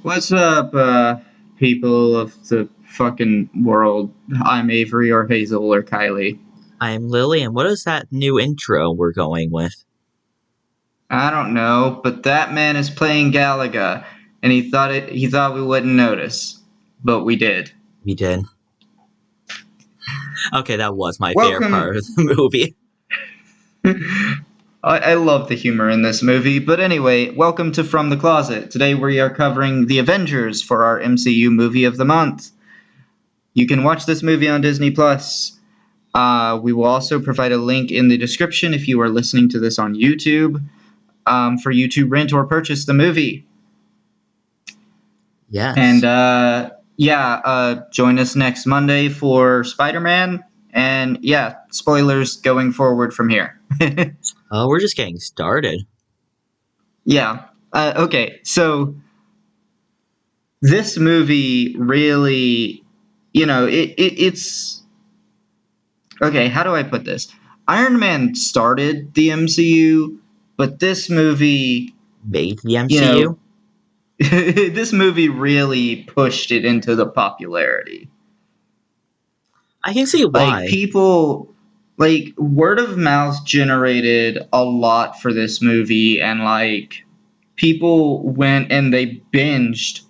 What's up, people of the fucking world? I'm Avery or Hazel or Kylie. I'm Lily, and what is that new intro we're going with? I don't know, but that man is playing Galaga, and he thought we wouldn't notice, but we did. We did. Okay, that was my favorite part Welcome. of the movie. I love the humor in this movie, but anyway, welcome to From the Closet. Today we are covering the Avengers for our MCU movie of the month. You can watch this movie on Disney Plus. We will also provide a link in the description if you are listening to this on YouTube, for you to rent or purchase the movie. And Yes. join us next Monday for Spider-Man. And yeah, spoilers going forward from here. We're just getting started. Yeah. Okay, so this movie really, it's okay. How do I put this? Iron Man started the MCU, but this movie, Made the you know, MCU? this movie really pushed it into the popularity. I can see Like why. people, like word of mouth generated a lot for this movie, and like people went and they binged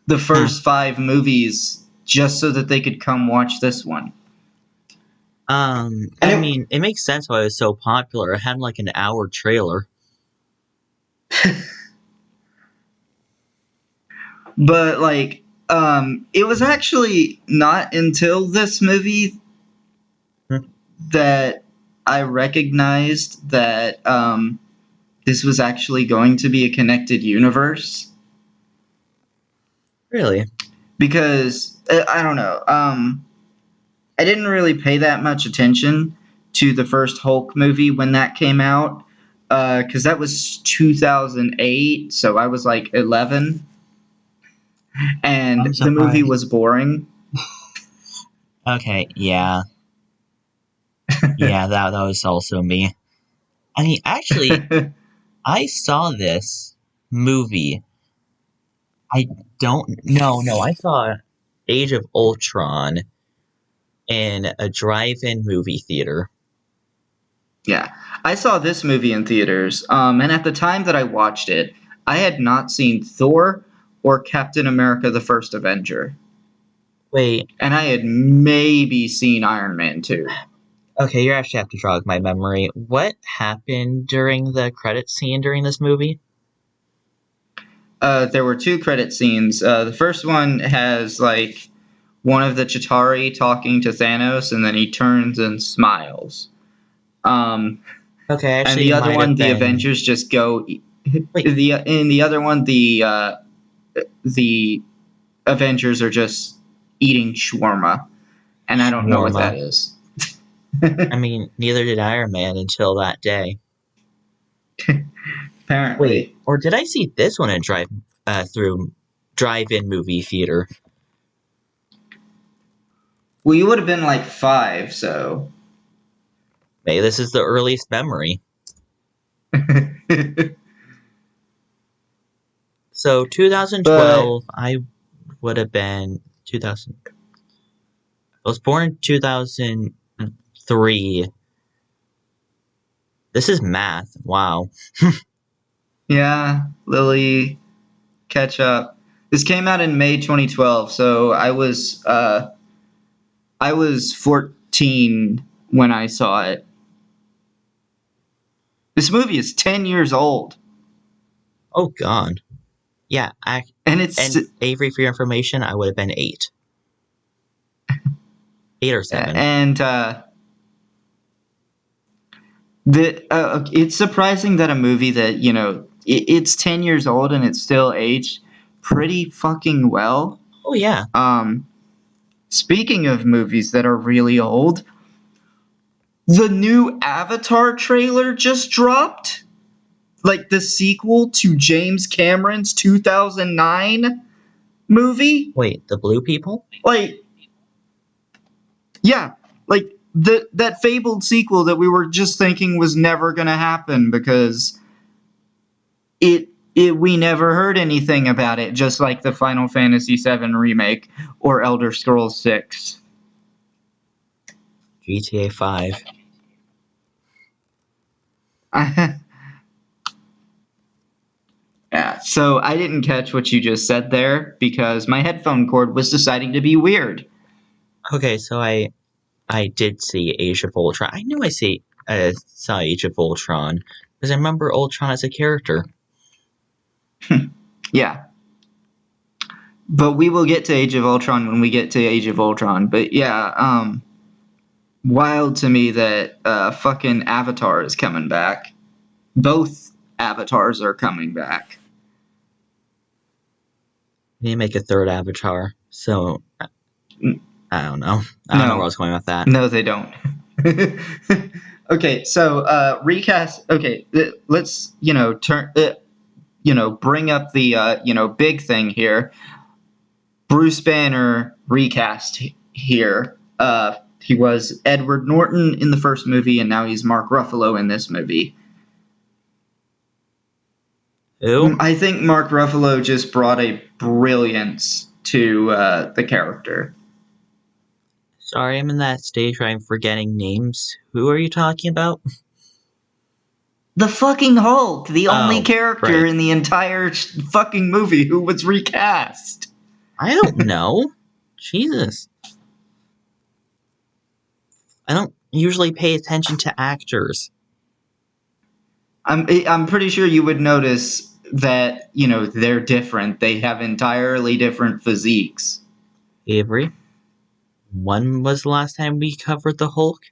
the Hmm. first five movies just so that they could come watch this one. And I mean, it makes sense why it was so popular. It had like an hour trailer. but like it was actually not until this movie Hmm. that I recognized that this was actually going to be a connected universe. Really? Because I don't know. I didn't really pay that much attention to the first Hulk movie when that came out, because that was 2008, so I was like 11, I'm and the movie surprised. was boring. Okay, yeah. Yeah, that was also me. I mean, actually, I saw this movie. I don't. No, I saw Age of Ultron in a drive-in movie theater. Yeah, I saw this movie in theaters, and at the time that I watched it, I had not seen Thor or Captain America: The First Avenger, Wait, and I had maybe seen Iron Man 2. okay, you actually have to jog my memory. What happened during the credit scene during this movie? There were two credit scenes. The first one has like one of the Chitauri talking to Thanos, and then he turns and smiles. Um, Okay, and actually, the other might one, have the been. Avengers just go. Wait, The in the other one, the Avengers are just eating shawarma, and I don't know what shawarma. that is. I mean, neither did Iron Man until that day. Wait, Apparently, or did I see this one in through drive-in movie theater? well, you would have been like 5, so. Maybe this is the earliest memory. So but 2012, I would have been 2000. I was born in 2003. This is math. Wow. yeah, Lily, catch up. This came out in May 2012, so I was 14 when I saw it. This movie is 10 years old, Oh God. Yeah. and it's And Avery, for your information, I would have been 8, 8 or 7. and the it's surprising that a movie that it's 10 years old and it's still aged pretty fucking well. Oh yeah. Um, Speaking of movies that are really old, the new Avatar trailer just dropped. Like the sequel to James Cameron's 2009 movie. Wait, the blue people? Like, yeah, like that fabled sequel that we were just thinking was never gonna happen because it we never heard anything about it, just like the Final Fantasy VII Remake or Elder Scrolls 6. GTA 5. Yeah, so I didn't catch what you just said there because my headphone cord was deciding to be weird. Okay, so I did see Age of Ultron. I knew I saw Age of Ultron because I remember Ultron as a character. Yeah. But we will get to Age of Ultron when we get to Age of Ultron. But yeah, wild to me that fucking Avatar is coming back. Both Avatars are coming back. They make a third Avatar, so I don't know. I don't know where I No, was going with that. no, they don't. Okay, so recast. Okay, let's bring up the big thing here. Bruce Banner recast here. He was Edward Norton in the first movie, and now he's Mark Ruffalo in this movie. Who? I think Mark Ruffalo just brought a brilliance to the character. Sorry, I'm in that stage where I'm forgetting names. Who are you talking about? The fucking Hulk, the only Oh, character right. in the entire fucking movie who was recast. I don't know. Jesus. I don't usually pay attention to actors. I'm pretty sure you would notice that they're different. They have entirely different physiques. Avery, when was the last time we covered the Hulk?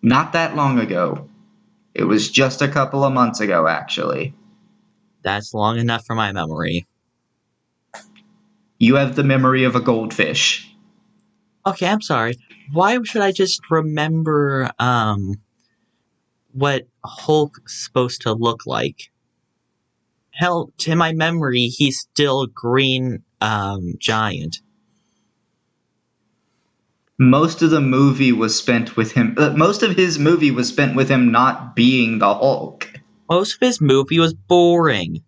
Not that long ago. It was just a couple of months ago, actually. That's long enough for my memory. You have the memory of a goldfish. Okay, I'm sorry. Why should I just remember what Hulk's supposed to look like? Hell, to my memory, he's still green giant. Most of the movie was spent with him. Most of his movie was spent with him not being the Hulk. Most of his movie was boring.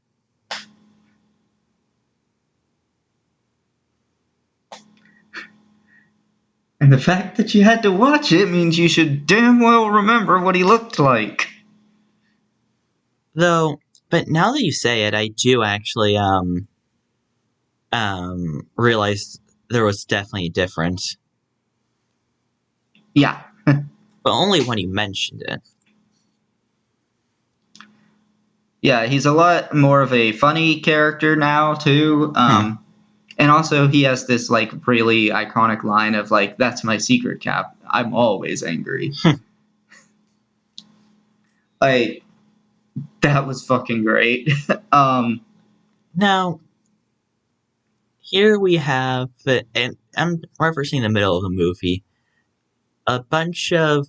And the fact that you had to watch it means you should damn well remember what he looked like. Though, but now that you say it, I do actually realize there was definitely a difference. Yeah. But only when you mentioned it. Yeah, he's a lot more of a funny character now, too. And also, he has this, really iconic line of, that's my secret, Cap. I'm always angry. That was fucking great. Now, here we have, and I'm referencing the middle of the movie, a bunch of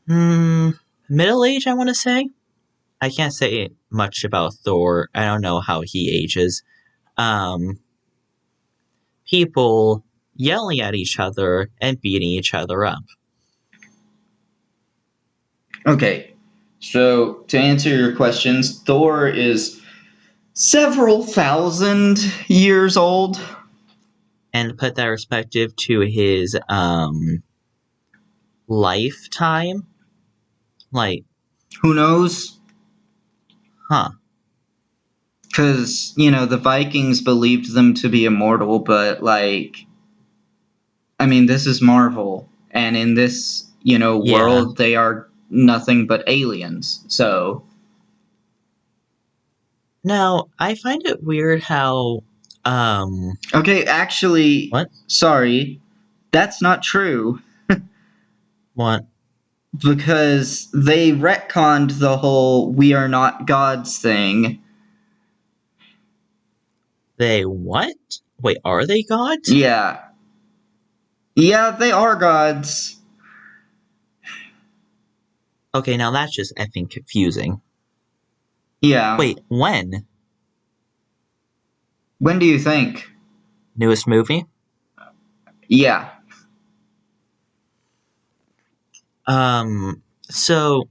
middle age, I want to say. I can't say much about Thor. I don't know how he ages. People yelling at each other and beating each other up. Okay, so to answer your questions, Thor is several thousand years old. And to put that perspective to his lifetime, Who knows? huh? Because, the Vikings believed them to be immortal, but, this is Marvel. And in this, Yeah. world, they are nothing but aliens. So. Now, I find it weird how, Okay, actually. what? Sorry. That's not true. What? Because they retconned the whole "we are not gods" thing. They what? Wait, are they gods? Yeah. Yeah, they are gods. Okay, now that's just effing confusing. Yeah. Wait, when? When do you think? Newest movie? Yeah. So,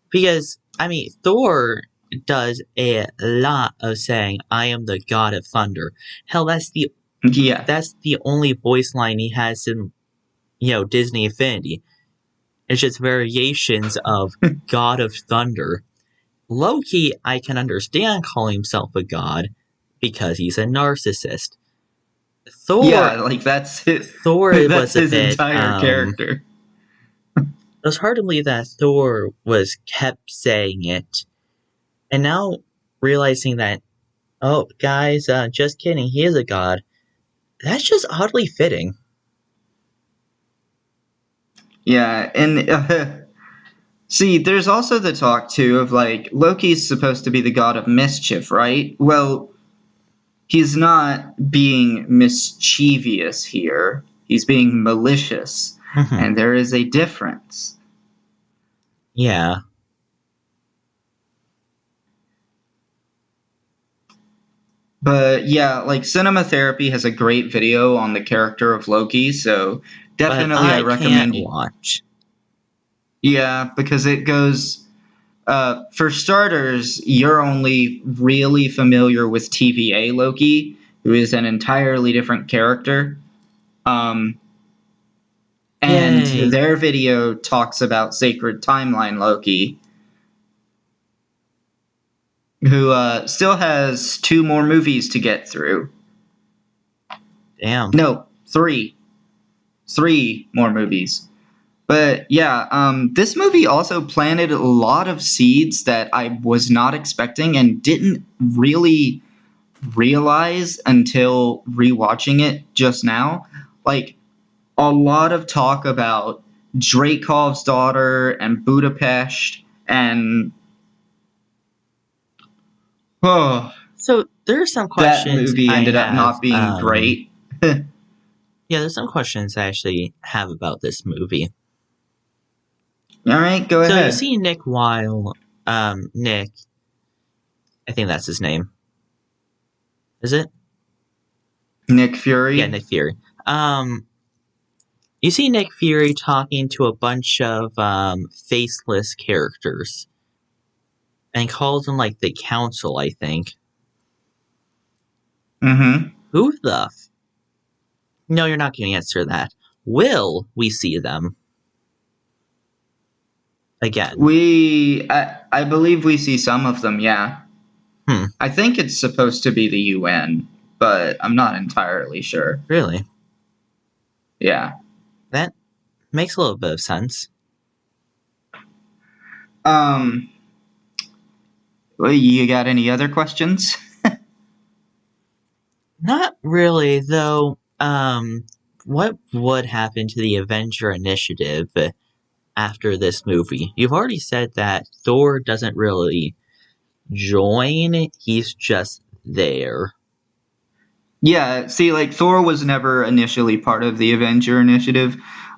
because I mean, Thor does a lot of saying, "I am the god of thunder." Hell, Yeah. that's the only voice line he has in Disney Infinity. It's just variations of God of Thunder. Loki, I can understand calling himself a god because he's a narcissist. Thor, Yeah, like that's it. Thor That's was a his bit. entire character. It was hard to believe that Thor was kept saying it, and now realizing that, oh, guys, just kidding, he is a god. That's just oddly fitting. Yeah, and see, there's also the talk too of like Loki's supposed to be the god of mischief, right? Well, he's not being mischievous here. He's being malicious, Hmm. and there is a difference. Yeah, But yeah, like Cinema Therapy has a great video on the character of Loki, so but definitely I I can't recommend. watch. Yeah, because it goes. For starters, you're only really familiar with TVA Loki, who is an entirely different character. Um, and Yay. their video talks about Sacred Timeline Loki, who still has two more movies to get through. Damn. No, three. Three more movies. But yeah, this movie also planted a lot of seeds that I was not expecting and didn't really realize until rewatching it just now. Like, a lot of talk about Dreykov's daughter and Budapest and oh, So there are some that questions movie I ended up have. not being great. Yeah, there's some questions I actually have about this movie. All right, go So you ahead. see Nick Weil, Nick, I think that's his name. Is it? Nick Yeah, Fury. Nick Fury. You see Nick Fury talking to a bunch of faceless characters and calls them like the council, I think. Mm-hmm. Who the No, you're not going to answer that. Will we see them again? I believe we see some of them. Yeah, Hmm, I think it's supposed to be the UN, but I'm not entirely sure. really? Yeah. That makes a little bit of sense. Um. Well, you got any other questions? Not really, though. What would happen to the Avenger Initiative after this movie? You've already said that Thor doesn't really join, he's just there. Yeah, see, like Thor was never initially part of the Avenger Initiative,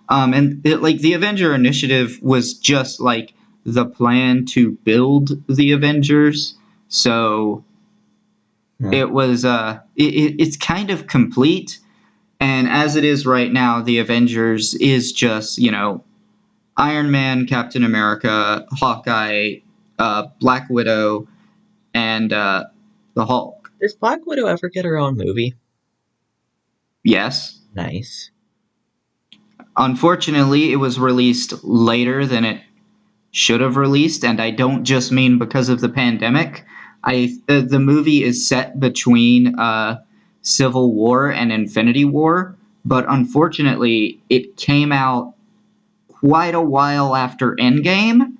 like the Avenger Initiative was just like the plan to build the Avengers. So Hmm. it was it's kind of complete, and as it is right now, the Avengers is just Iron Man, Captain America, Hawkeye, Black Widow, and the Hulk. Does Black Widow ever get her own movie? Yes. Nice. Unfortunately, it was released later than it should have released, and I don't just mean because of the pandemic. The movie is set between Civil War and Infinity War, but unfortunately, it came out quite a while after Endgame,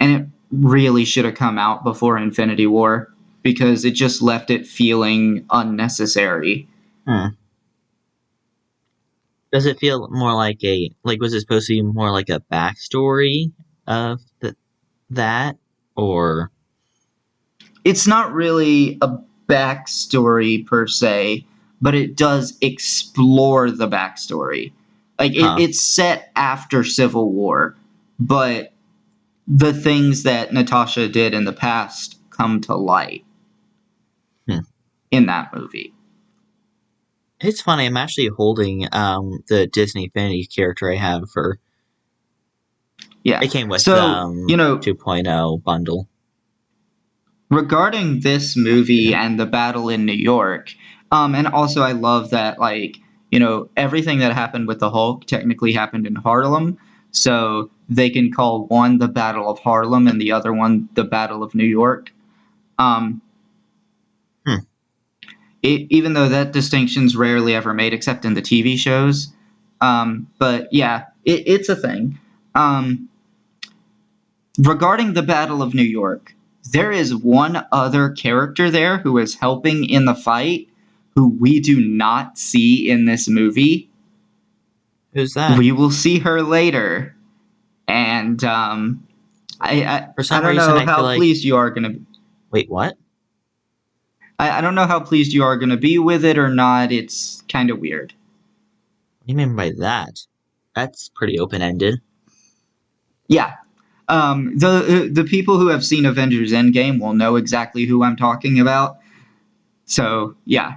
and it really should have come out before Infinity War because it just left it feeling unnecessary. Hmm. Does it feel more like was it supposed to be more like a backstory of that? Or, It's not really a backstory per se, but it does explore the backstory. Like huh? it's set after Civil War, but the things that Natasha did in the past come to light Hmm. in that movie. It's funny, I'm actually holding the Disney Infinity character I have for It Yeah. came with So, 2.0 bundle. regarding this movie and the battle in New York, and also I love that, like, everything that happened with the Hulk technically happened in Harlem. So they can call one the Battle of Harlem and the other one the Battle of New York. Um, Hmm. even though that distinction's rarely ever made except in the TV shows. But yeah, it's a thing. Regarding the Battle of New York, there is one other character there who is helping in the fight who we do not see in this movie. Who's that? We will see her later. And I For some don't reason, know I feel how like. pleased you are going to. Wait, what? I don't know how pleased you are going to be with it or not. It's kind of weird. What do you mean by that? That's pretty open ended. Yeah. The people who have seen Avengers Endgame will know exactly who I'm talking about. So, yeah.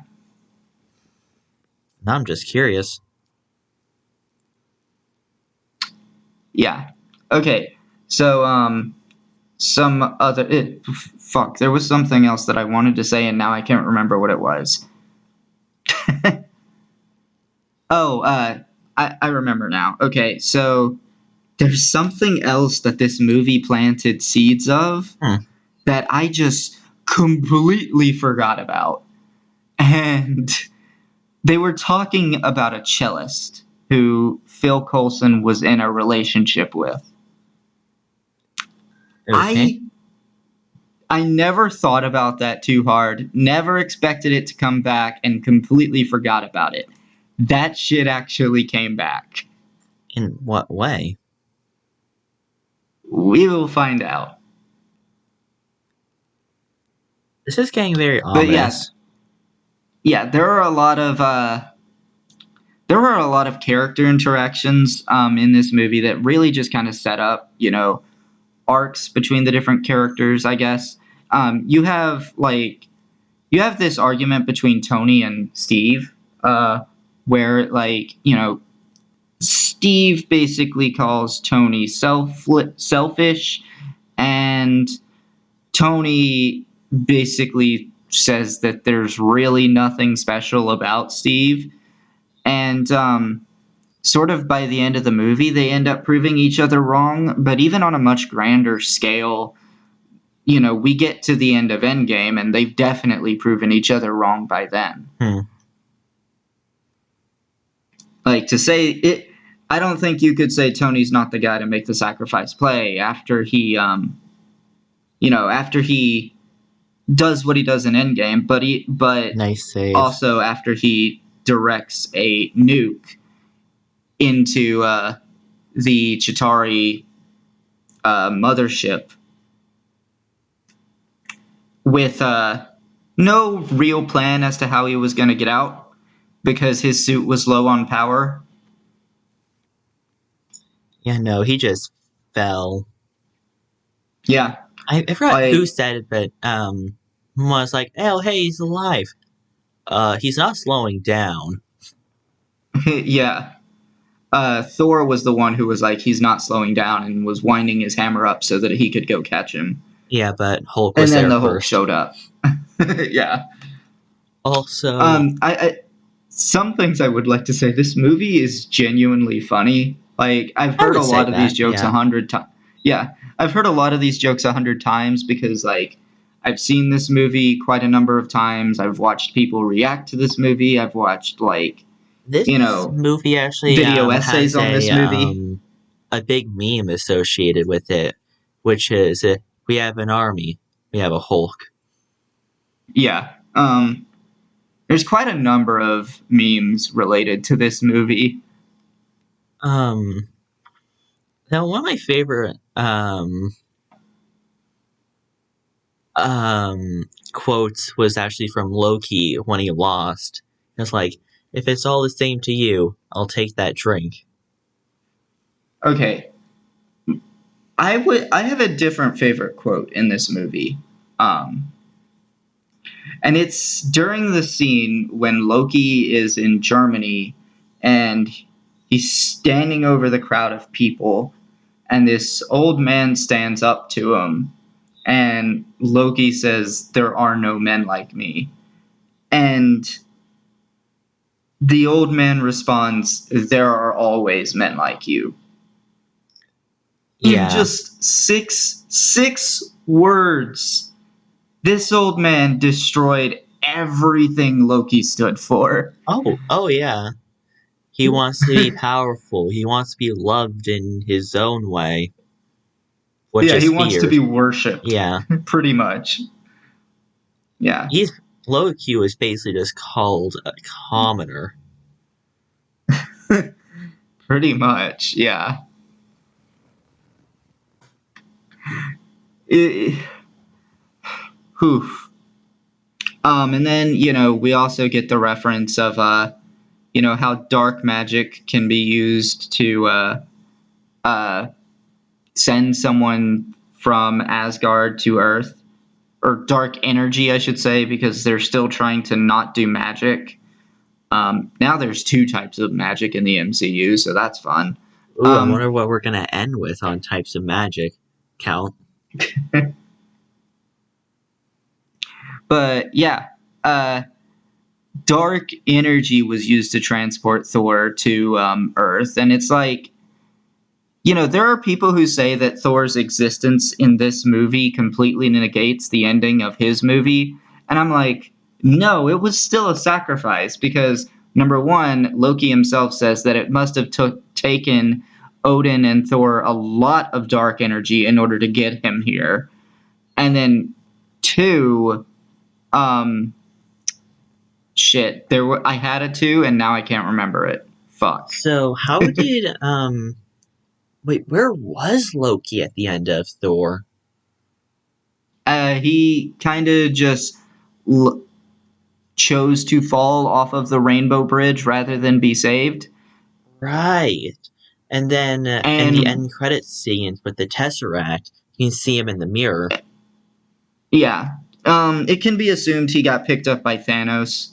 Now I'm just curious. Yeah. Okay. So, some other fuck, there was something else that I wanted to say and now I can't remember what it was. Oh, I remember now. Okay, so there's something else that this movie planted seeds of that I just completely forgot about. And they were talking about a cellist who Phil Coulson was in a relationship with. Okay. I never thought about that too hard, never expected it to come back, and completely forgot about it. That shit actually came back. In what way? We will find out. This is getting very But yeah, ominous. there are a lot of character interactions in this movie that really just kind of set up, arcs between the different characters, I guess. You have this argument between Tony and Steve, where Steve basically calls Tony selfish, and Tony basically says that there's really nothing special about Steve. And sort of by the end of the movie, they end up proving each other wrong. But even on a much grander scale, we get to the end of Endgame, and they've definitely proven each other wrong by then. Like, to say it, I don't think you could say Tony's not the guy to make the sacrifice play after he, after he does what he does in Endgame, but Nice save. also after he directs a nuke into the Chitauri mothership with no real plan as to how he was going to get out because his suit was low on power. Yeah, no, he just fell. Yeah. I forgot who said it, but was like, "Oh, hey, he's alive. He's not slowing down." Yeah. Thor was the one who was like, he's not slowing down, and was winding his hammer up so that he could go catch him. Yeah, but Hulk And was then there the Hulk first. showed up. Yeah. Also, I some things I would like to say. This movie is genuinely funny. Like, I've heard a lot of these jokes 100 times. Yeah, I've heard a lot of these jokes 100 times because, like, I've seen this movie quite a number of times. I've watched people react to this movie. I've watched, like, this movie actually video essays has on this movie. A big meme associated with it, which is we have an army, we have a Hulk. Yeah. There's quite a number of memes related to this movie. Now one of my favorite quotes was actually from Loki when he lost. It's like, if it's all the same to you, I'll take that drink. Okay. I have a different favorite quote in this movie. And it's during the scene when Loki is in Germany and he's standing over the crowd of people and this old man stands up to him, and Loki says, "There are no men like me." And the old man responds, "There are always men like you." In Yeah. just six words, this old man destroyed everything Loki stood for. Oh yeah. He wants to be powerful. He wants to be loved in his own way, which Yeah, he is wants to feared. be worshipped, Yeah. pretty much. Yeah, He's Loki is basically just called a commoner. pretty much. Yeah. It, whew. And then we also get the reference of how dark magic can be used to uh send someone from Asgard to Earth, or dark energy, I should say, because they're still trying to not do magic. Now there's two types of magic in the MCU, so that's fun. Ooh, I Um, wonder what we're gonna end with on types of magic. Count. but yeah, uh, dark energy was used to transport Thor to Earth, and it's like, there are people who say that Thor's existence in this movie completely negates the ending of his movie. And I'm like, no, it was still a sacrifice because, number one, Loki himself says that it must have taken Odin and Thor a lot of dark energy in order to get him here. And then, two, um, shit, I had a two and now I can't remember it. Fuck. So how did wait, where was Loki at the end of Thor? He kind of just l- chose to fall off of the Rainbow Bridge rather than be saved. Right. And then in the And end credits scene with the Tesseract, you can see him in the mirror. yeah, it can be assumed he got picked up by Thanos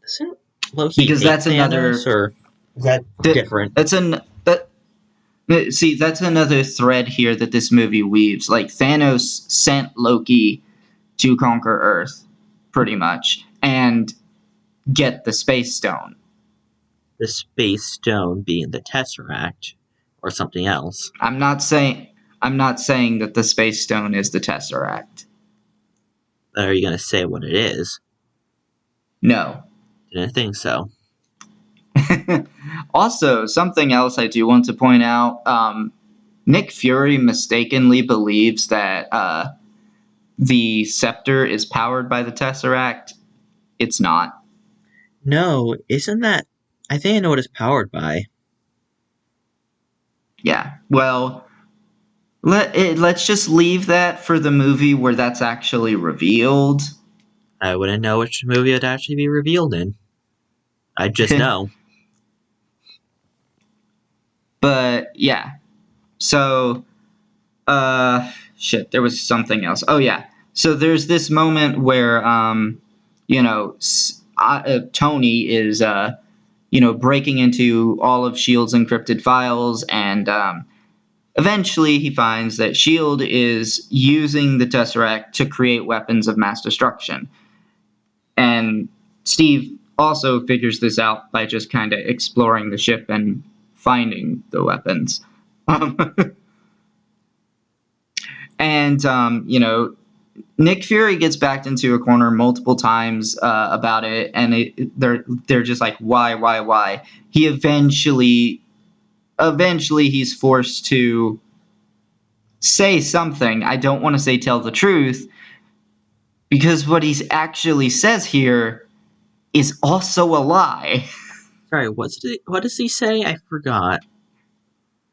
Doesn't Loki because hate that's Thanos, another. or is that different? That's an that. See, that's another thread here that this movie weaves. Like Thanos sent Loki to conquer Earth, pretty much, and get the Space Stone. The Space Stone being the Tesseract, or something else. I'm not saying I'm not saying that the Space Stone is the Tesseract. Are you gonna say what it is? No. Didn't think so. Also, something else I do want to point out, Nick Fury mistakenly believes that the scepter is powered by the Tesseract. It's not. No, isn't that? I think I know what it's powered by. Yeah. Well, let's just leave that for the movie where that's actually revealed. I wouldn't know which movie it'd actually be revealed in. I'd just know. But yeah. So shit, there was something else. Oh yeah. So there's this moment where Tony is breaking into all of Shield's encrypted files, and eventually he finds that Shield is using the Tesseract to create weapons of mass destruction. And Steve also figures this out by just kind of exploring the ship and finding the weapons. And Nick Fury gets backed into a corner multiple times about it, and they're just like, why? He eventually he's forced to say something. I don't want to say tell the truth, because what he actually says here is also a lie. Sorry, what does he say? I forgot.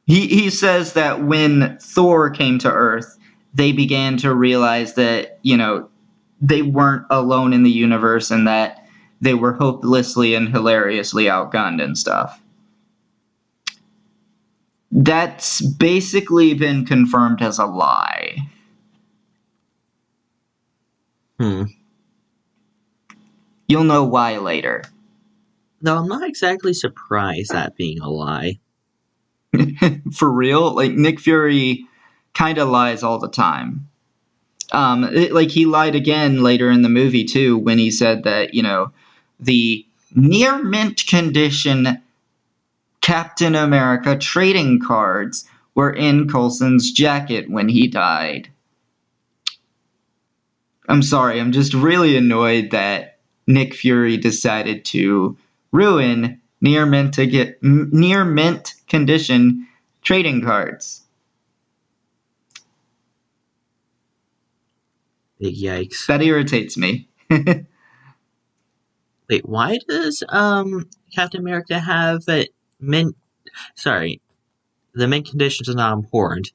He says that when Thor came to Earth, they began to realize that, they weren't alone in the universe and that they were hopelessly and hilariously outgunned and stuff. That's basically been confirmed as a lie. Hmm. You'll know why later. No, I'm not exactly surprised at being a lie. For real, like Nick Fury kind of lies all the time. Like he lied again later in the movie too when he said that the near mint condition Captain America trading cards were in Coulson's jacket when he died. I'm sorry, I'm just really annoyed that Nick Fury decided to ruin near mint condition trading cards. Big yikes. That irritates me. Wait, why does Captain America have mint? Sorry, the mint conditions are not important.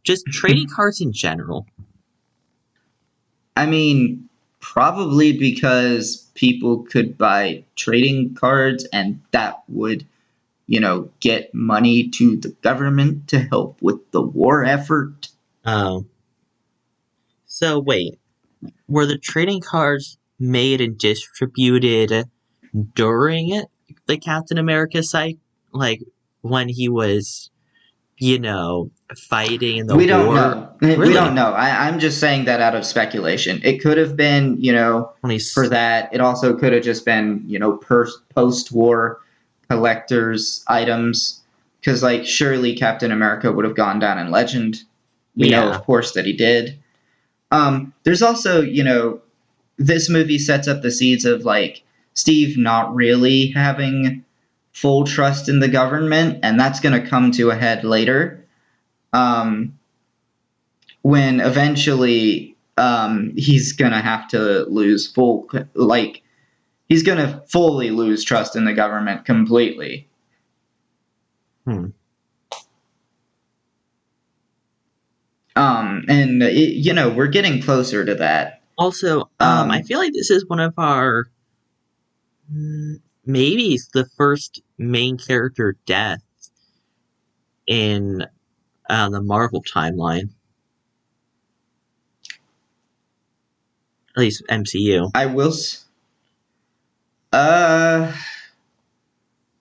Just trading cards in general. I mean, probably because people could buy trading cards and that would, get money to the government to help with the war effort. Oh. So wait, were the trading cards made and distributed during the Captain America cycle? Like when he was, fighting in the We don't war? know. We Really? don't know. I'm just saying that out of speculation. It could have been, for that. It also could have just been, post-war collector's items. Because, like, surely Captain America would have gone down in legend. We know, of course, that he did. There's also, this movie sets up the seeds of, like, Steve not really having full trust in the government, and that's going to come to a head later. When eventually he's going to have to lose he's going to fully lose trust in the government completely. And we're getting closer to that. Also, I feel like this is one of our maybe it's the first main character death in the Marvel timeline. At least MCU. I will.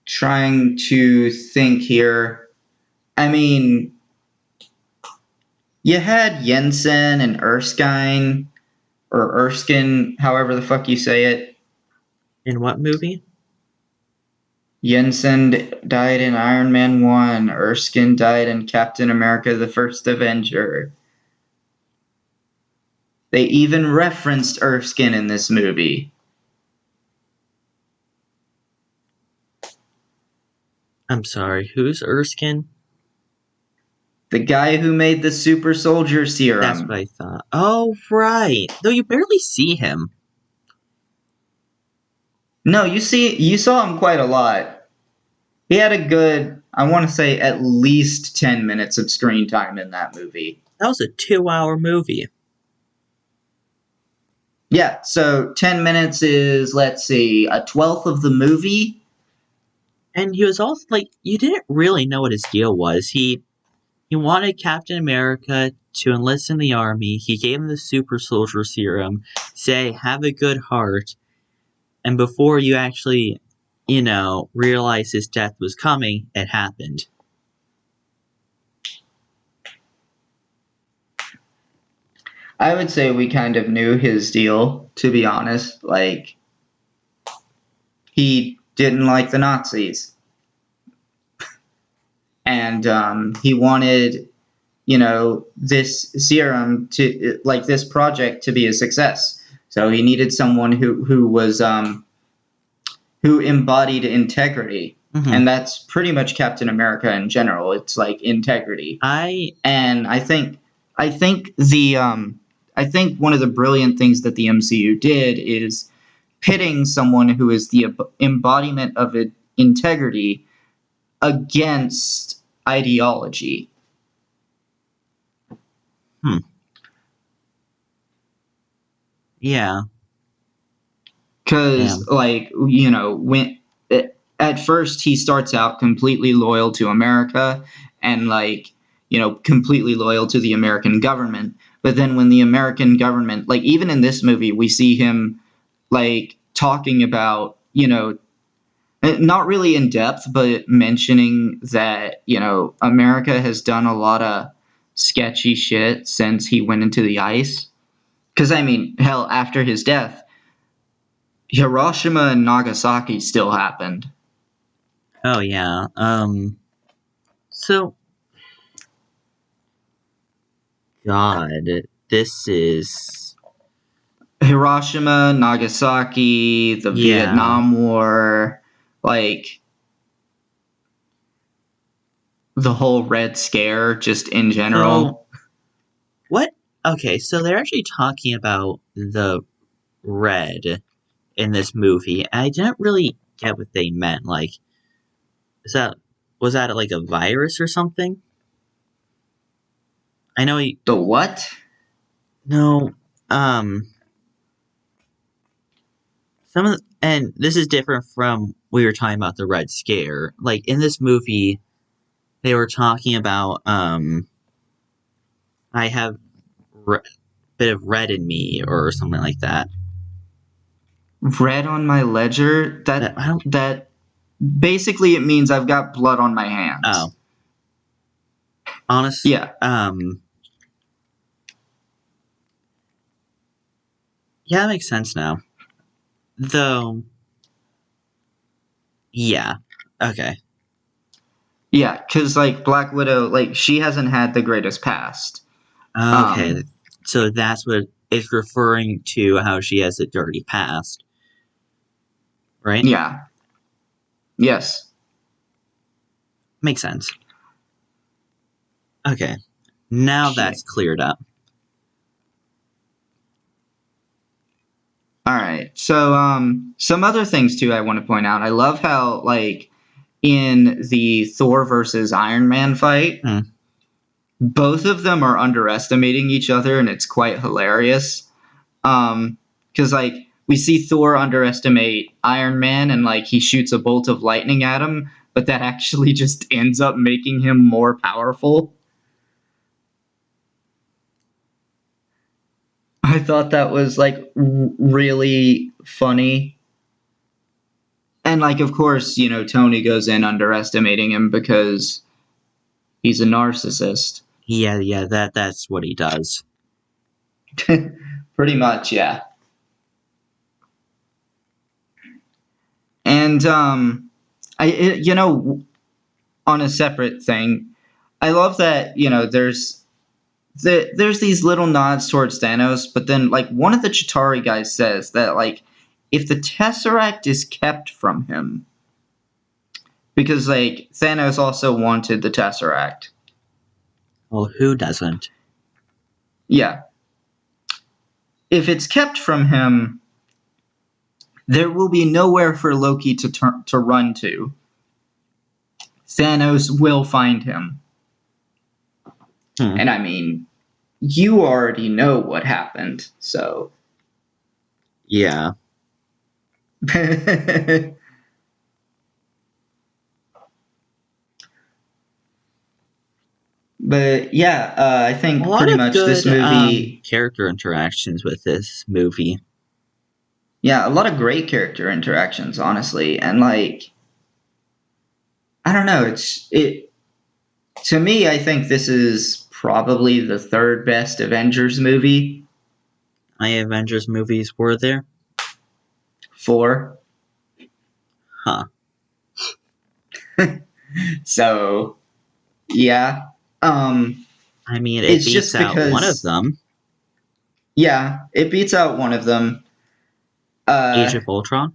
Trying to think here. I mean, you had Jensen and Erskine, or Erskine, however the fuck you say it. In what movie? Jensen died in Iron Man 1. Erskine died in Captain America the First Avenger. They even referenced Erskine in this movie. I'm sorry, who's Erskine? The guy who made the super soldier serum. That's what I thought. Oh, right. Though you barely see him. No, you saw him quite a lot. He had a good, I want to say, at least 10 minutes of screen time in that movie. That was a 2-hour movie. Yeah, so 10 minutes is, let's see, a 12th of the movie. And he was also, like, you didn't really know what his deal was. He wanted Captain America to enlist in the army. He gave him the super soldier serum, say, have a good heart. And before you actually, realize his death was coming, it happened. I would say we kind of knew his deal, to be honest. Like, he didn't like the Nazis. And he wanted, this serum to, like, this project to be a success. So he needed someone who was, who embodied integrity. Mm-hmm. And that's pretty much Captain America in general. It's like integrity. I think one of the brilliant things that the MCU did is pitting someone who is the embodiment of integrity against ideology. Yeah. Because, when at first he starts out completely loyal to America and, completely loyal to the American government. But then when the American government, even in this movie, we see him, talking about, not really in depth, but mentioning that, America has done a lot of sketchy shit since he went into the ice. Because, I mean, hell, after his death, Hiroshima and Nagasaki still happened. Oh yeah. So God, this is Hiroshima, Nagasaki, the yeah. Vietnam War, like the whole Red Scare, just in general. So what? Okay, so they're actually talking about the red in this movie. I didn't really get what they meant. Like, is that was that like a virus or something? I know. The what? No. Um. Some of and this is different from we were talking about the Red Scare. Like in this movie, they were talking about I have a bit of red in me or something like that. Red on my ledger? That I don't. That basically it means I've got blood on my hands. Oh, honest. Yeah. Yeah, that makes sense now. Though. Yeah. Okay. Yeah, because like Black Widow, like she hasn't had the greatest past. Okay. So that's what it's referring to. How she has a dirty past, right? Yeah. Yes. Makes sense. Okay. Now Shit. that's cleared up. All right. So some other things too I want to point out. I love how like in the Thor versus Iron Man fight, both of them are underestimating each other, and it's quite hilarious. Because like we see Thor underestimate Iron Man, and like he shoots a bolt of lightning at him, but that actually just ends up making him more powerful. I thought that was like really funny. And like of course, Tony goes in underestimating him because he's a narcissist. Yeah. That's what he does. Pretty much, yeah. And on a separate thing, I love that there's these little nods towards Thanos, but then like one of the Chitauri guys says that like if the Tesseract is kept from him, because like Thanos also wanted the Tesseract. Well, who doesn't? Yeah. If it's kept from him, there will be nowhere for Loki to run to. Thanos will find him. And I mean, you already know what happened, so. Yeah. But yeah, I think A lot pretty of much good this movie. character interactions with this movie. Yeah, a lot of great character interactions, honestly, and like, I don't know, it to me. I think this is probably the third best Avengers movie. My Avengers movies were there. 4. Huh. So, yeah. I mean, it It's beats just out one of because. them. Yeah, it beats out one of them. Age of Ultron.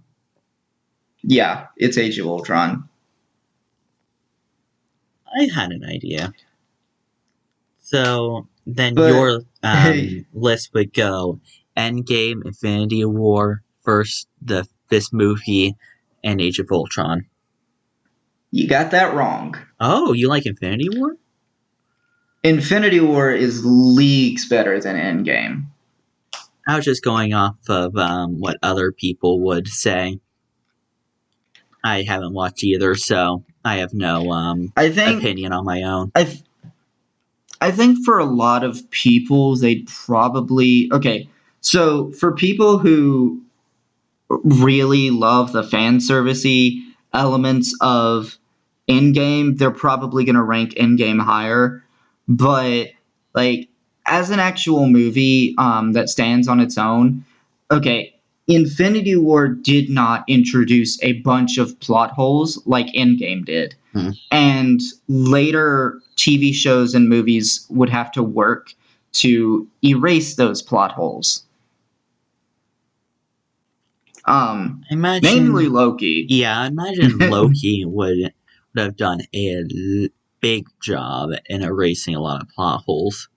Yeah, it's Age of Ultron. I had an idea. So then But your list would go Endgame, Infinity War, first this movie, and Age of Ultron. you got that wrong. Oh, you like Infinity War? Infinity War is leagues better than Endgame. I was just going off of what other people would say. I haven't watched either, so I have no opinion on my own. I think for a lot of people, they'd probably okay. So for people who really love the fan servicey elements of Endgame, they're probably going to rank Endgame higher. But like as an actual movie that stands on its own, okay, Infinity War did not introduce a bunch of plot holes like Endgame did. Hmm. And later TV shows and movies would have to work to erase those plot holes. Namely Loki. Yeah, I imagine Loki would have done big job in erasing a lot of plot holes.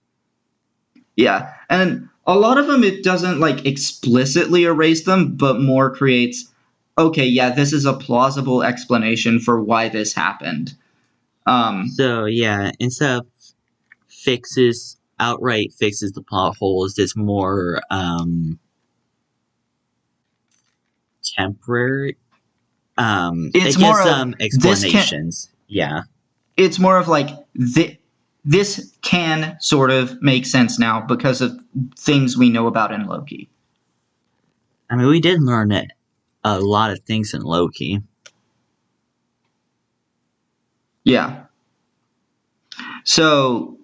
Yeah, and a lot of them it doesn't like explicitly erase them, but more creates, okay, yeah, this is a plausible explanation for why this happened. So yeah, instead of outright fixes the plot holes, it's more temporary. It's it more gives of some explanations. Yeah. It's more of like this can sort of make sense now because of things we know about in Loki. I mean, we did learn a lot of things in Loki. Yeah. So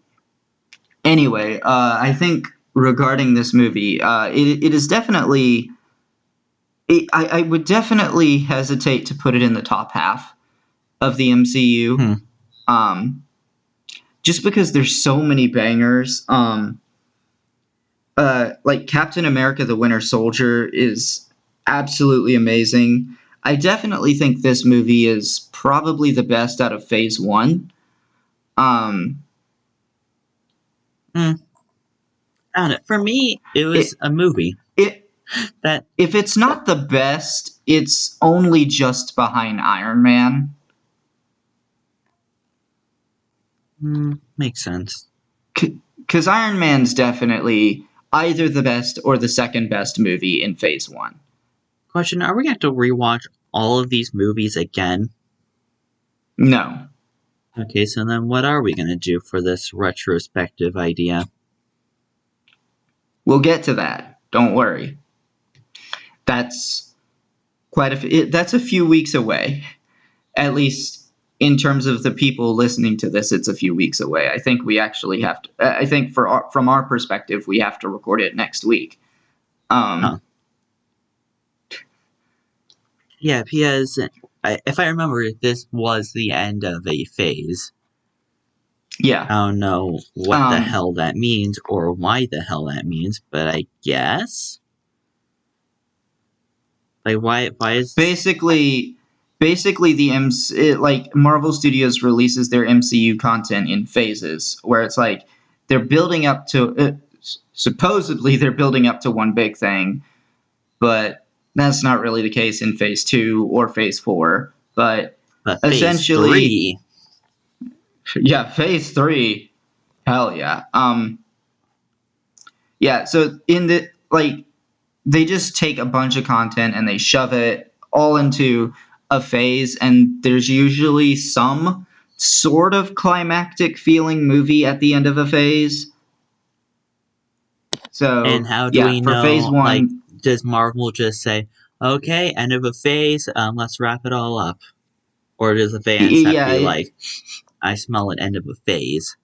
anyway, I think regarding this movie, it is definitely. I would definitely hesitate to put it in the top half of the MCU. Just because there's so many bangers. Like Captain America: The Winter Soldier is absolutely amazing. I definitely think this movie is probably the best out of Phase 1. I don't know. For me, it was a movie. That if it's not the best, it's only just behind Iron Man. Makes sense. Because Iron Man's definitely either the best or the second best movie in Phase 1. Question, are we going to have to rewatch all of these movies again? No. Okay, so then what are we going to do for this retrospective idea? We'll get to that. Don't worry. That's that's a few weeks away. At least in terms of the people listening to this, it's a few weeks away. I think we actually have to. I think from our perspective, we have to record it next week. Yeah, because if I remember, this was the end of a phase. Yeah. I don't know what the hell that means or why the hell that means, but I guess. Like, why is basically the like Marvel Studios releases their MCU content in phases, where it's like they're building up to supposedly they're building up to one big thing, but that's not really the case in Phase 2 or Phase 4. But essentially, Phase 3. Yeah, Phase 3, hell yeah. Yeah, so in the like they just take a bunch of content and they shove it all into a phase, and there's usually some sort of climactic feeling movie at the end of a phase. So, and how do we for know? Phase 1, like, does Marvel just say, "Okay, end of a phase, let's wrap it all up," or does the fans have to be like, "I smell an end of a phase"?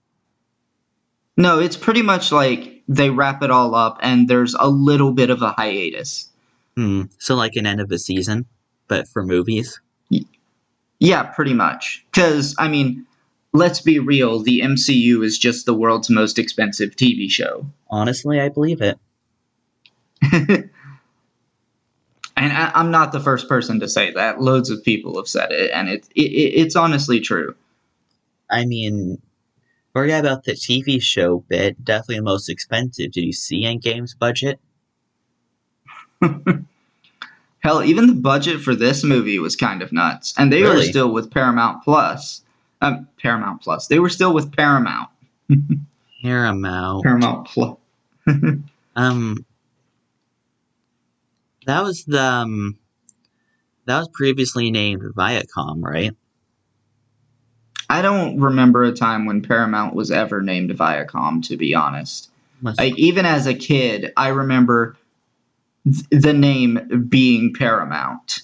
No, it's pretty much like they wrap it all up, and there's a little bit of a hiatus. So like an end of a season, but for movies? Yeah, pretty much. Because, I mean, let's be real, the MCU is just the world's most expensive TV show. Honestly, I believe it. And I'm not the first person to say that. Loads of people have said it, and it's honestly true. I mean, forget about the TV show bit. Definitely the most expensive. Did you see Endgame's budget? Hell, even the budget for this movie was kind of nuts. And they were still with Paramount Plus. Paramount Plus. They were still with Paramount. Paramount Plus. That was that was previously named Viacom, right? I don't remember a time when Paramount was ever named Viacom, to be honest. Like, even as a kid, I remember the name being Paramount.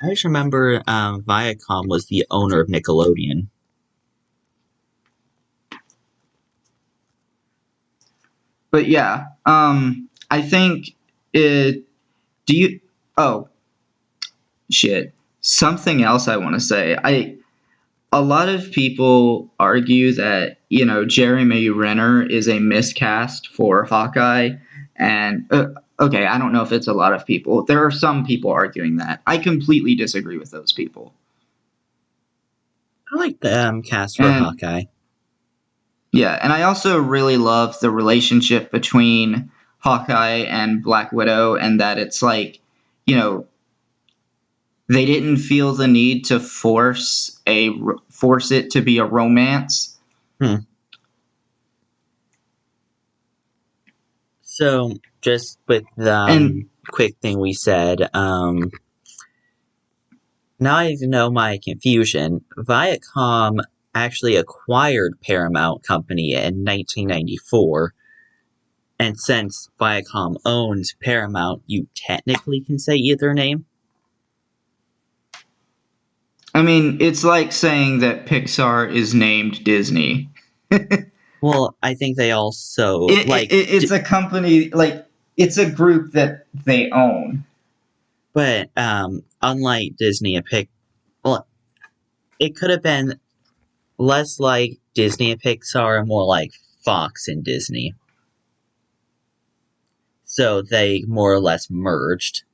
I just remember Viacom was the owner of Nickelodeon. But yeah, I think it. Do you? Oh shit! Something else I want to say. A lot of people argue that Jeremy Renner is a miscast for Hawkeye, and okay, I don't know if it's a lot of people. There are some people arguing that. I completely disagree with those people. I like the cast for And Hawkeye. yeah, and I also really love the relationship between Hawkeye and Black Widow, and that it's like, you know, they didn't feel the need to force it to be a romance. Hmm. So, just with the And quick thing we said, now I know my confusion. Viacom actually acquired Paramount Company in 1994, and since Viacom owns Paramount, you technically can say either name. I mean, it's like saying that Pixar is named Disney. Well, I think they also It's a company, like, it's a group that they own. but unlike Disney and well, it could have been less like Disney and Pixar and more like Fox and Disney. So they more or less merged.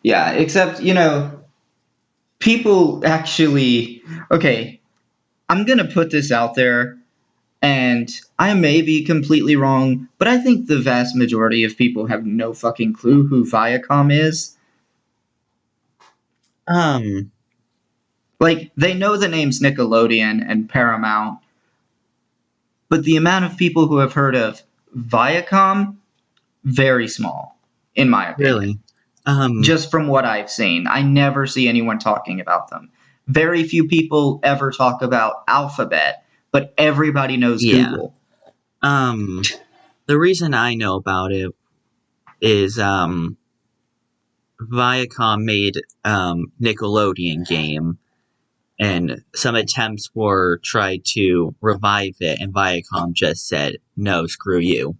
Yeah, except, people actually. Okay, I'm going to put this out there, and I may be completely wrong, but I think the vast majority of people have no fucking clue who Viacom is. Um, Like, they know the names Nickelodeon and Paramount, but the amount of people who have heard of Viacom, very small, in my opinion. really. Um, Just from what I've seen, I never see anyone talking about them. Very few people ever talk about Alphabet, but everybody knows yeah. Google. Um, the reason I know about it is Viacom made Nickelodeon game, and some attempts were tried to revive it, and Viacom just said, "No, screw you."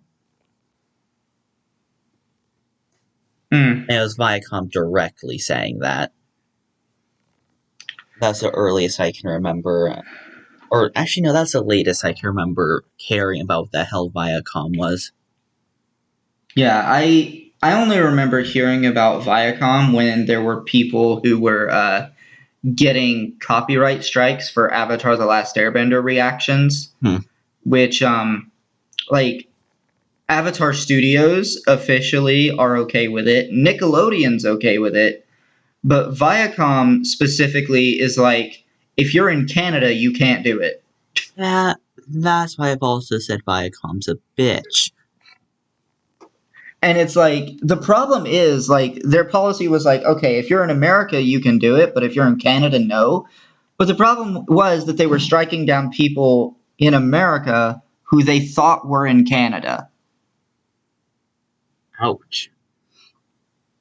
Hmm. And it was Viacom directly saying that. That's the earliest I can remember. Or actually, no, that's the latest I can remember caring about what the hell Viacom was. Yeah, I only remember hearing about Viacom when there were people who were getting copyright strikes for Avatar: The Last Airbender reactions, Hmm. which like Avatar Studios officially are okay with it. Nickelodeon's okay with it. But Viacom specifically is like, if you're in Canada, you can't do it. That's why I've also said Viacom's a bitch. And it's like, the problem is, like, their policy was like, okay, if you're in America, you can do it, but if you're in Canada, no. But the problem was that they were striking down people in America who they thought were in Canada. Ouch.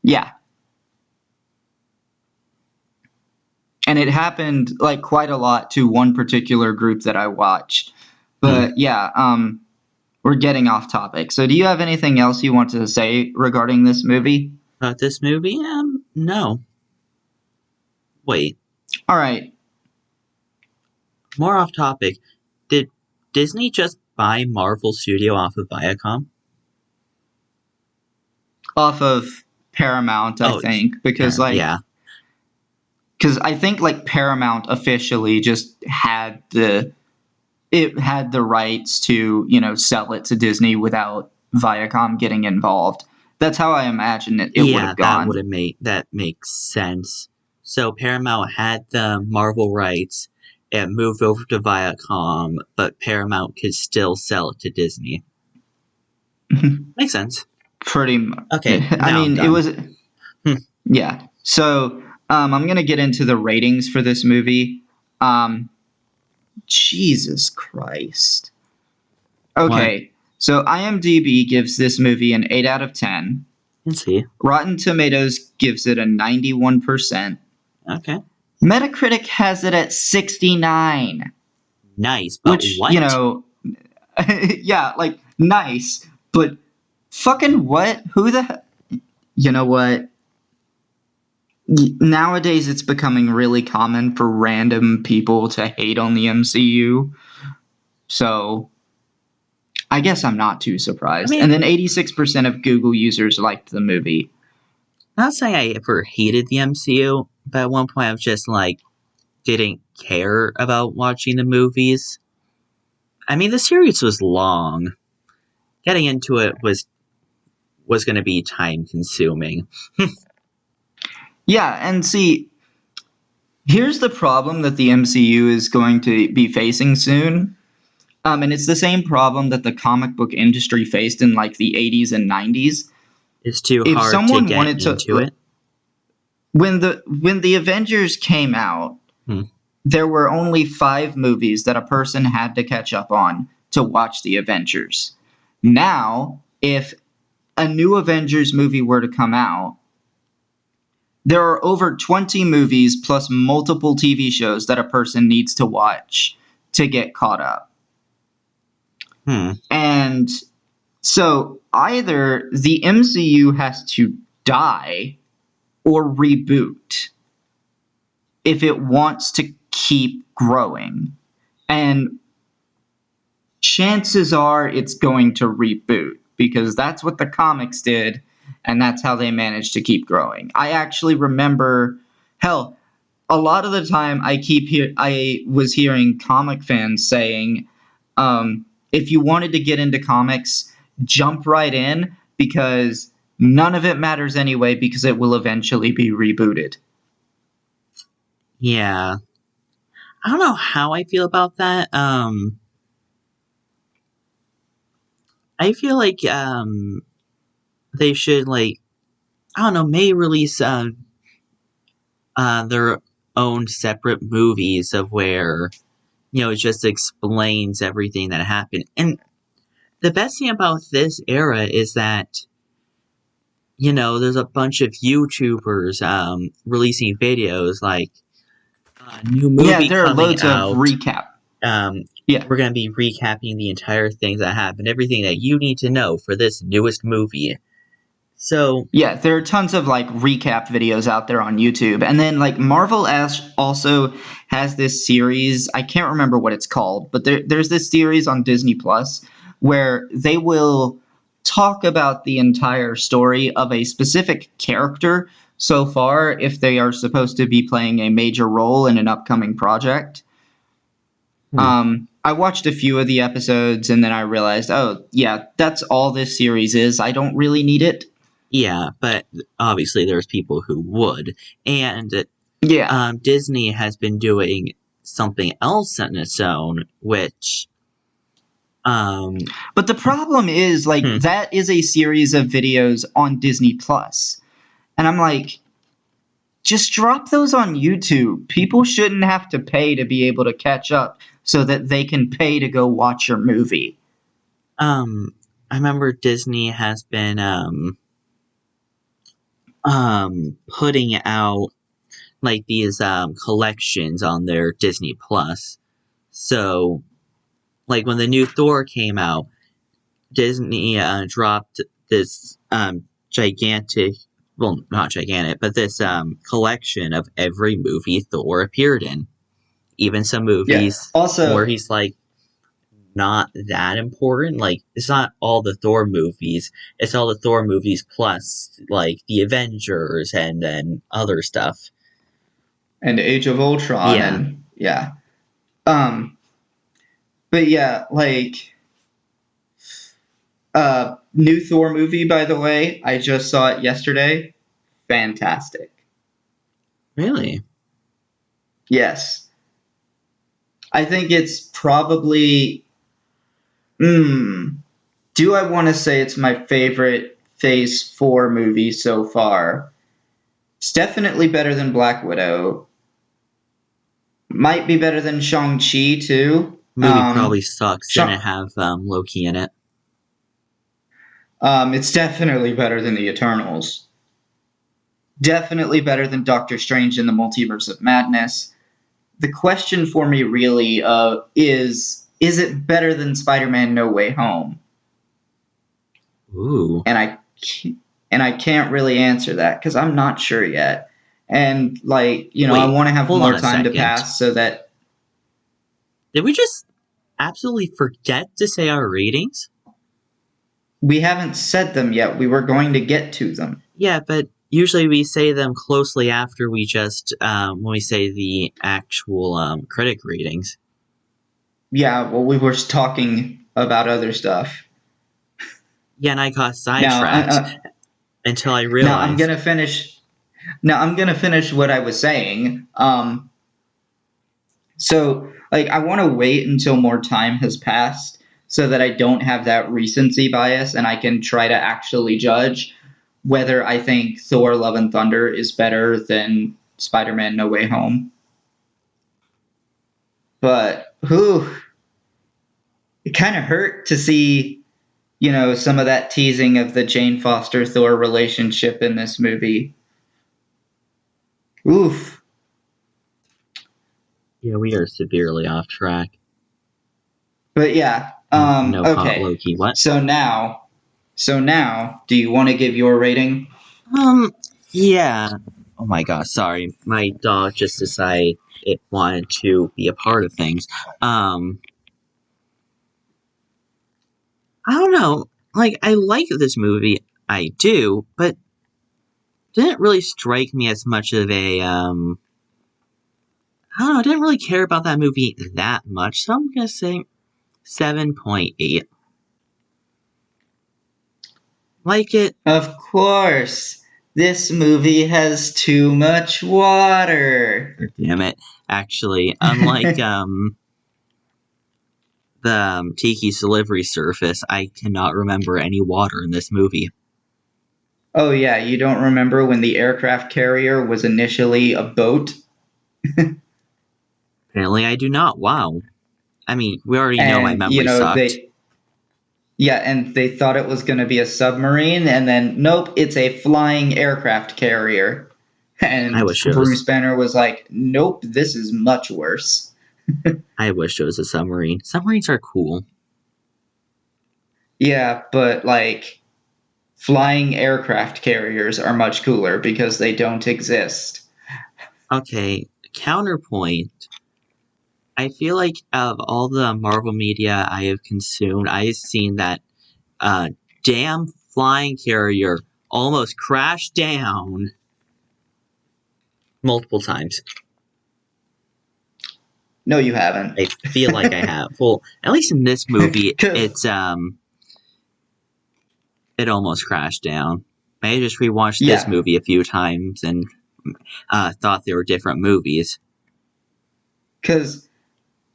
Yeah. And it happened like quite a lot to one particular group that I watched. Hmm. But yeah, we're getting off topic. So do you have anything else you want to say regarding this movie? About this movie? No. Wait, All right. more off topic. Did Disney just buy Marvel Studio off of Viacom? Off of Paramount, I Oh, think, because yeah. I think like Paramount officially just had the rights to, sell it to Disney without Viacom getting involved. That's how I imagine it would Yeah, have gone. that makes sense. So Paramount had the Marvel rights. It moved over to Viacom, but Paramount could still sell it to Disney. Makes sense. Pretty much. Okay, I now I'm mean, it done. was. Hmm. Yeah. So I'm gonna get into the ratings for this movie. Um, Jesus Christ. What? Okay. So IMDb gives this movie an 8 out of 10. Let's see. Rotten Tomatoes gives it a 91%. Okay. Metacritic has it at 69, Nice, but which, what? yeah, like, nice, but fucking what? Who the... You know what? Nowadays, it's becoming really common for random people to hate on the MCU. So, I guess I'm not too I surprised. mean, And then 86% of Google users liked the movie. not saying I ever hated the MCU, but at one point I was just like, didn't care about watching the movies. I mean, the series was long. Getting into it was going to be time consuming. Yeah, and see, here's the problem that the MCU is going to be facing soon. And it's the same problem that the comic book industry faced in like the 80s and 90s. It's too If hard to someone get wanted into to it. when the Avengers came out, Hmm. there were only 5 movies that a person had to catch up on to watch the Avengers. Now, if a new Avengers movie were to come out, there are over 20 movies plus multiple TV shows that a person needs to watch to get caught up. And so either the MCU has to die or reboot if it wants to keep growing. And chances are it's going to reboot because that's what the comics did and that's how they managed to keep growing. I actually remember, hell, a lot of the time I was hearing comic fans saying, if you wanted to get into comics, jump right in because none of it matters anyway because it will eventually be rebooted. Yeah. I don't know how I feel about that. I feel like they should like I don't know, may release their own separate movies of where it just explains everything that happened. And the best thing about this era is that there's a bunch of YouTubers releasing videos like new Yeah, movie there are coming loads of out. recap. Yeah. We're going to be recapping the entire things that happened, everything that you need to know for this newest movie. So, Yeah, there are tons of like recap videos out there on YouTube. And then like Marvel also has this series, I can't remember what it's called, but there's this series on Disney Plus where they will talk about the entire story of a specific character so far if they are supposed to be playing a major role in an upcoming project. I watched a few of the episodes and then I realized, oh, yeah, that's all this series is. I don't really need it. yeah, but obviously there's people who would. And Yeah. Disney has been doing something else on its own, which But the problem is, like, that is a series of videos on Disney Plus. And I'm like, just drop those on YouTube. People shouldn't have to pay to be able to catch up so that they can pay to go watch your movie. I remember Disney has been putting out like these collections on their Disney Plus. So like when the new Thor came out, Disney dropped this gigantic, well, not gigantic, but this collection of every movie Thor appeared in. Even some Yeah. movies where Also, he's like not that important. Like it's not all the Thor movies; it's all the Thor movies plus like the Avengers and then other stuff. and Age of Ultron, Yeah, and yeah. Um, but yeah, like, new Thor movie, by the way. I just saw it yesterday. Fantastic. really. Yes. I think it's probably. Do I want to say it's my favorite Phase 4 movie so far? It's definitely better than Black Widow. Might be better than Shang-Chi, too. Movie probably sucks. Didn't Shang- have Loki in it. It's definitely better than the Eternals. Definitely better than Doctor Strange in the Multiverse of Madness. The question for me really is it better than Spider-Man No Way Home? Ooh. And I can't really answer that because I'm not sure yet. And like, I Wait, want to have hold on more a time to second. pass so that Did we just absolutely forget to say our ratings? we haven't said them yet. We were going to get to them. Yeah, but usually we say them closely after we just when we say the actual critic ratings. Yeah, well, we were talking about other stuff. Yeah, and I got Now, sidetracked until I now I'm realized. gonna finish. Now I'm gonna finish what I was saying. So like I want to wait until more time has passed so that I don't have that recency bias and I can try to actually judge whether I think Thor: Love and Thunder is better than Spider-Man: No Way Home. But whew, it kind of hurt to see, some of that teasing of the Jane Foster Thor relationship in this movie. Oof. Yeah, we are severely off track. But yeah, No hot okay. Loki. What? So now, do you want to give your rating? Yeah. Oh my gosh, sorry. My dog just decided it wanted to be a part of things. I don't know. Like, I like this movie. I do, but didn't really strike me as much of a, I don't know, I didn't really care about that movie that much, so I'm gonna say 7.8. Like it. Of course. This movie has too much water. Damn it. Actually, unlike, the Tiki's delivery surface, I cannot remember any water in this movie. Oh yeah, you don't remember when the aircraft carrier was initially a boat? Apparently, I do not. Wow. I mean, we already know my And memory sucked. they thought it was going to be a submarine and then nope, it's a flying aircraft carrier. I And wish it Bruce was. Banner was like, "Nope, this is much worse." I wish it was a submarine. Submarines are cool. Yeah, but like flying aircraft carriers are much cooler because they don't exist. Okay, counterpoint. I feel like of all the Marvel media I have consumed, I've seen that uh, damn flying carrier almost crash down multiple times. No, you haven't. I feel like I have. Well, at least in this movie, 'Cause- it almost crashed down. I just rewatched this yeah, movie a few times and thought they were different movies. because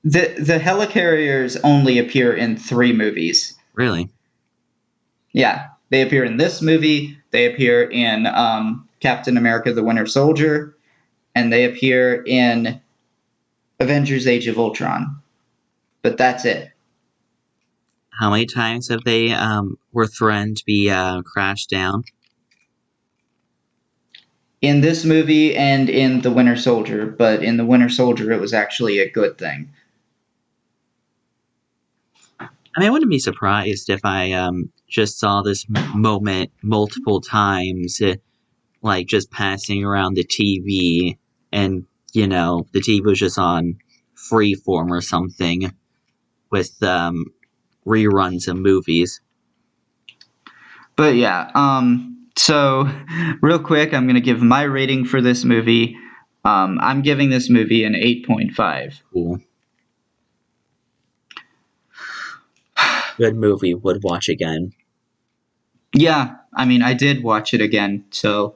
the helicarriers only appear in 3 movies. Really? Yeah, they appear in this movie. They appear in Captain America: The Winter Soldier, and they appear in Avengers: Age of Ultron. But that's it. How many times have they were threatened to be crashed down? In this movie and in The Winter Soldier, but in The Winter Soldier, it was actually a good thing. I mean, I wouldn't be surprised if I just saw this moment multiple times, like just passing around the TV, and the TV was just on freeform or something with reruns of movies. But yeah, so real quick, I'm gonna give my rating for this movie. I'm giving this movie an 8.5. Cool, good movie. Would watch again. Yeah, I mean, I did watch it again, so.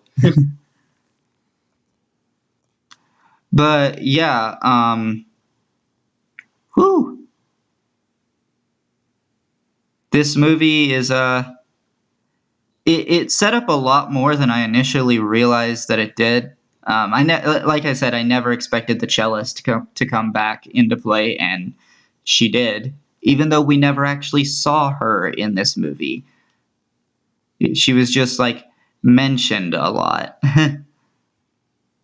But yeah, whew. This movie is it set up a lot more than I initially realized that it did. Like I said, I never expected the cellist to come back into play, and she did. Even though we never actually saw her in this movie, She was just like mentioned a lot.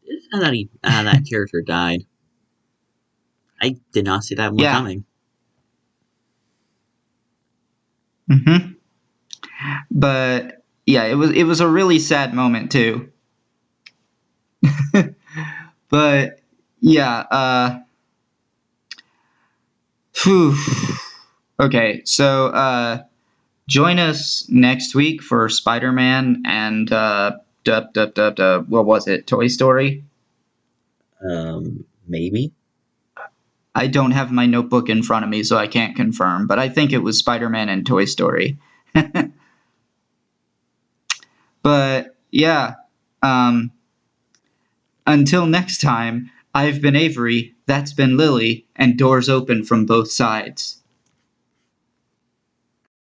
It's sad that that character died. I did not see that one Yeah. coming. hmm But yeah, it was a really sad moment too. But yeah, phew. Okay, so join us next week for Spider-Man and what was it? Toy Story? Maybe. I don't have my notebook in front of me, so I can't confirm, but I think it was Spider-Man and Toy Story. But yeah, um, until next time, I've been Avery, that's been Lily, and doors open from both sides.